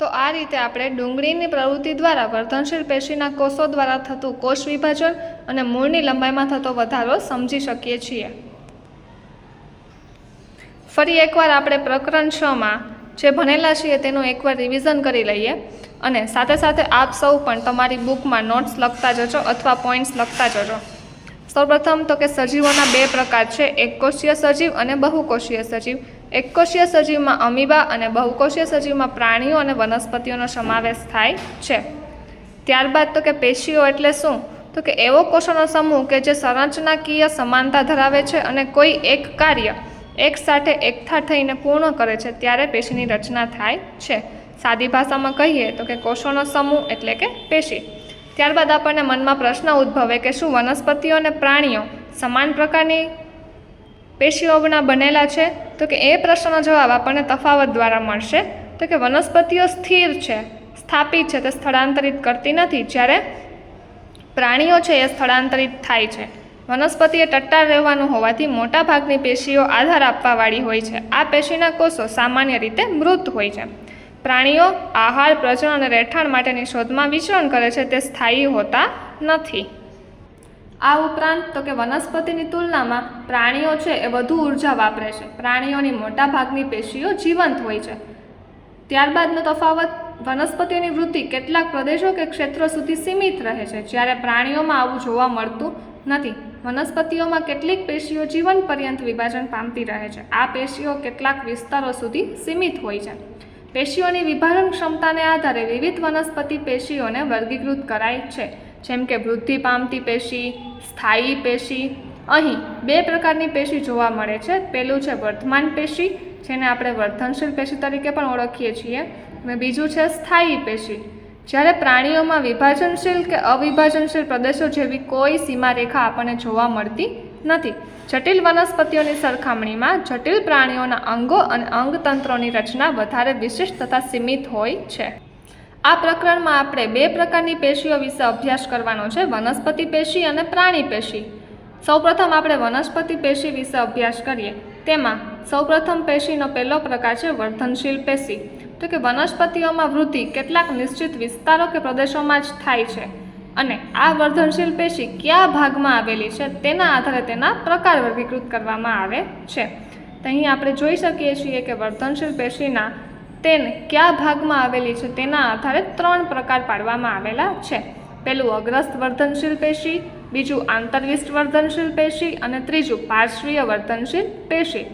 તો આ રીતે આપણે ડુંગળીની પ્રવૃત્તિ દ્વારા વર્ધનશીલ પેશીના કોષો દ્વારા થતું કોષ વિભાજન અને મૂળની લંબાઈમાં થતો વધારો સમજી શકીએ છીએ। ફરી એકવાર આપણે પ્રકરણ 6માં જે ભણેલા છીએ તેનું એકવાર રિવિઝન કરી લઈએ અને સાથે સાથે આપ સૌ પણ તમારી બુકમાં નોટ્સ લખતા જજો અથવા પોઈન્ટ્સ લખતા જજો। સૌપ્રથમ તો કે સજીવોના બે પ્રકાર છે, એકકોષીય સજીવ અને બહુકોષીય સજીવ। એકકોષીય સજીવમાં અમીબા અને બહુકોષીય સજીવમાં પ્રાણીઓ અને વનસ્પતિઓનો સમાવેશ થાય છે। ત્યારબાદ તો કે પેશીઓ એટલે શું? તો કે એવો કોષોનો સમૂહ કે જે સંરચનાકીય સમાનતા ધરાવે છે અને કોઈ એક કાર્ય એક સાથે એકઠા થઈને પૂર્ણ કરે છે ત્યારે પેશીની રચના થાય છે। સાદી ભાષામાં કહીએ તો કે કોષોનો સમૂહ એટલે કે પેશી। ત્યારબાદ આપણને મનમાં પ્રશ્ન ઉદ્ભવે કે શું વનસ્પતિઓ અને પ્રાણીઓ સમાન પ્રકારની પેશીઓના બનેલા છે? તો કે એ પ્રશ્નનો જવાબ આપણને તફાવત દ્વારા મળશે। તો કે વનસ્પતિઓ સ્થિર છે, સ્થાપિત છે, તે સ્થળાંતરિત કરતી નથી, જ્યારે પ્રાણીઓ છે એ સ્થળાંતરિત થાય છે। વનસ્પતિએ ટટ્ટાર રહેવાનું હોવાથી મોટાભાગની પેશીઓ આધાર આપવાવાળી હોય છે। આ પેશીના કોષો સામાન્ય રીતે મૃત હોય છે। પ્રાણીઓ આહાર, પ્રજનન અને રહેઠાણ માટેની શોધમાં વિચરણ કરે છે, તે સ્થાયી હોતા નથી। આ ઉપરાંત તો કે વનસ્પતિની તુલનામાં પ્રાણીઓ છે એ વધુ ઉર્જા વાપરે છે। પ્રાણીઓની મોટાભાગની પેશીઓ જીવંત હોય છે। ત્યારબાદનો તફાવત, વનસ્પતિઓની વૃત્તિ કેટલાક પ્રદેશો કે ક્ષેત્રો સુધી સીમિત રહે છે, જ્યારે પ્રાણીઓમાં આવું જોવા મળતું નથી। વનસ્પતિઓમાં કેટલીક પેશીઓ જીવન પર્યંત વિભાજન પામતી રહે છે। આ પેશીઓ કેટલાક વિસ્તારો સુધી સીમિત હોય છે। પેશીઓની વિભાજન ક્ષમતાને આધારે વિવિધ વનસ્પતિ પેશીઓને વર્ગીકૃત કરાય છે, જેમ કે વૃદ્ધિ પામતી પેશી, સ્થાયી પેશી। અહીં બે પ્રકારની પેશી જોવા મળે છે। પહેલું છે વર્ધમાન પેશી, જેને આપણે વર્ધનશીલ પેશી તરીકે પણ ઓળખીએ છીએ, અને બીજું છે સ્થાયી પેશી। જ્યારે પ્રાણીઓમાં વિભાજનશીલ કે અવિભાજનશીલ પ્રદેશો જેવી કોઈ સીમારેખા આપણને જોવા મળતી નથી। જટિલ વનસ્પતિઓની સરખામણીમાં જટિલ પ્રાણીઓના અંગો અને અંગતંત્રોની રચના વધારે વિશિષ્ટ તથા સીમિત હોય છે। આ પ્રકરણમાં આપણે બે પ્રકારની પેશીઓ વિશે અભ્યાસ કરવાનો છે, વનસ્પતિ પેશી અને પ્રાણી પેશી। સૌપ્રથમ આપણે વનસ્પતિ પેશી વિશે અભ્યાસ કરીએ। તેમાં સૌપ્રથમ પેશીનો પહેલો પ્રકાર છે વર્ધનશીલ પેશી। તો કે વનસ્પતિઓમાં વૃદ્ધિ કેટલાક નિશ્ચિત વિસ્તારો કે પ્રદેશોમાં જ થાય છે અને આ વર્ધનશીલ પેશી કયા ભાગમાં આવેલી છે તેના આધારે તેના પ્રકાર વર્ગીકૃત કરવામાં આવે છે। તો અહીં આપણે જોઈ શકીએ છીએ કે વર્ધનશીલ પેશીના તેને કયા ભાગમાં આવેલી છે તેના આધારે ત્રણ પ્રકાર પાડવામાં આવેલા છે। પહેલું અગ્રસ્ત વર્ધનશીલ પેશી, બીજું આંતરવિષ્ટ વર્ધનશીલ પેશી અને ત્રીજું પાર્શ્વીય વર્ધનશીલ પેશી।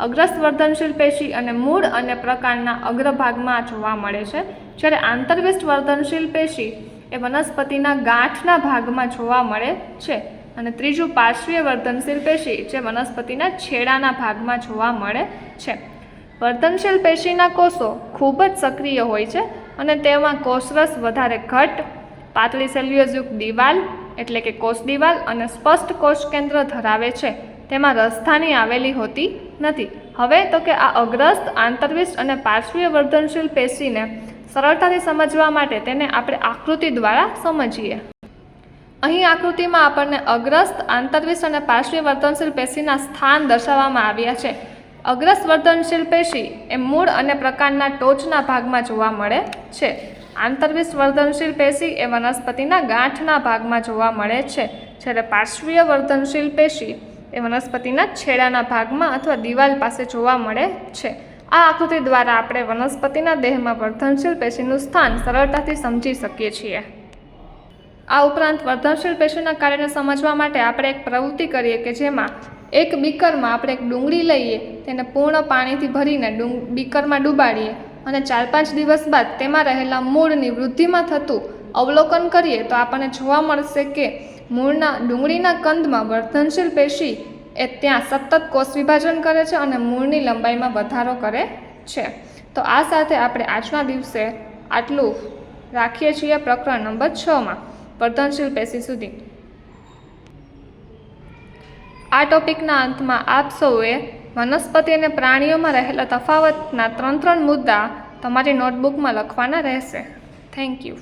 અગ્રસ્ત વર્ધનશીલ પેશી અને મૂળ અને પ્રકારના અગ્રભાગમાં જોવા મળે છે, જ્યારે આંતરવિષ્ટ વર્ધનશીલ પેશી એ વનસ્પતિના ગાંઠના ભાગમાં જોવા મળે છે અને ત્રીજું પાર્શ્વીય વર્ધનશીલ પેશી જે વનસ્પતિના છેડાના ભાગમાં જોવા મળે છે। વર્ધનશીલ પેશીના કોષો ખૂબ જ સક્રિય હોય છે અને તેમાં કોષરસ વધારે ઘટ્ટ, પાતળી સેલ્યુલોઝયુક્ત દિવાલ એટલે કે કોષ દિવાલ અને સ્પષ્ટ કોષ કેન્દ્ર ધરાવે છે। તેમાં રસધાની આવેલી હોતી નથી। હવે તો કે આ અગ્રસ્ત, આંતરવિષ્ટ અને પાર્શ્વીય વર્ધનશીલ પેશીને સરળતાથી સમજવા માટે તેને આપણે આકૃતિ દ્વારા સમજીએ। અહીં આકૃતિમાં આપણને અગ્રસ્ત, આંતરવિષ્ટ અને પાર્શ્વીય વર્ધનશીલ પેશીના સ્થાન દર્શાવવામાં આવ્યા છે। અગ્રસ્ત વર્ધનશીલ પેશી એ મૂળ અને પ્રકારના ટોચના ભાગમાં જોવા મળે છે। આંતરવિષ્ટ વર્ધનશીલ પેશી એ વનસ્પતિના ગાંઠના ભાગમાં જોવા મળે છે, જ્યારે પાર્શ્વીય વર્ધનશીલ પેશી એ વનસ્પતિના છેડાના ભાગમાં અથવા દિવાલ પાસે જોવા મળે છે। આ આકૃતિ દ્વારા આપણે વનસ્પતિના દેહમાં વર્ધનશીલ પેશીનું સ્થાન સરળતાથી સમજી શકીએ છીએ। આ ઉપરાંત વર્ધનશીલ પેશીના કાર્યને સમજવા માટે આપણે એક પ્રવૃત્તિ કરીએ કે જેમાં એક બીકરમાં આપણે એક ડુંગળી લઈએ, તેને પૂર્ણ પાણીથી ભરીને બીકરમાં ડૂબાડીએ અને 4-5 દિવસ બાદ તેમાં રહેલા મૂળની વૃદ્ધિમાં થતું અવલોકન કરીએ તો આપણને જોવા મળશે કે ડુંગળીના કંદમાં વર્ધનશીલ પેશી એ ત્યાં સતત કોષ વિભાજન કરે છે અને મૂળની લંબાઈમાં વધારો કરે છે। તો આ સાથે આપણે આજના દિવસે આટલું રાખીએ છીએ પ્રકરણ નંબર 6માં વર્ધનશીલ પેશી સુધી। આ ટોપિકના અંતમાં આપ સૌએ વનસ્પતિ અને પ્રાણીઓમાં રહેલા તફાવતના 3 મુદ્દા તમારી નોટબુકમાં લખવાના રહેશે। Thank you.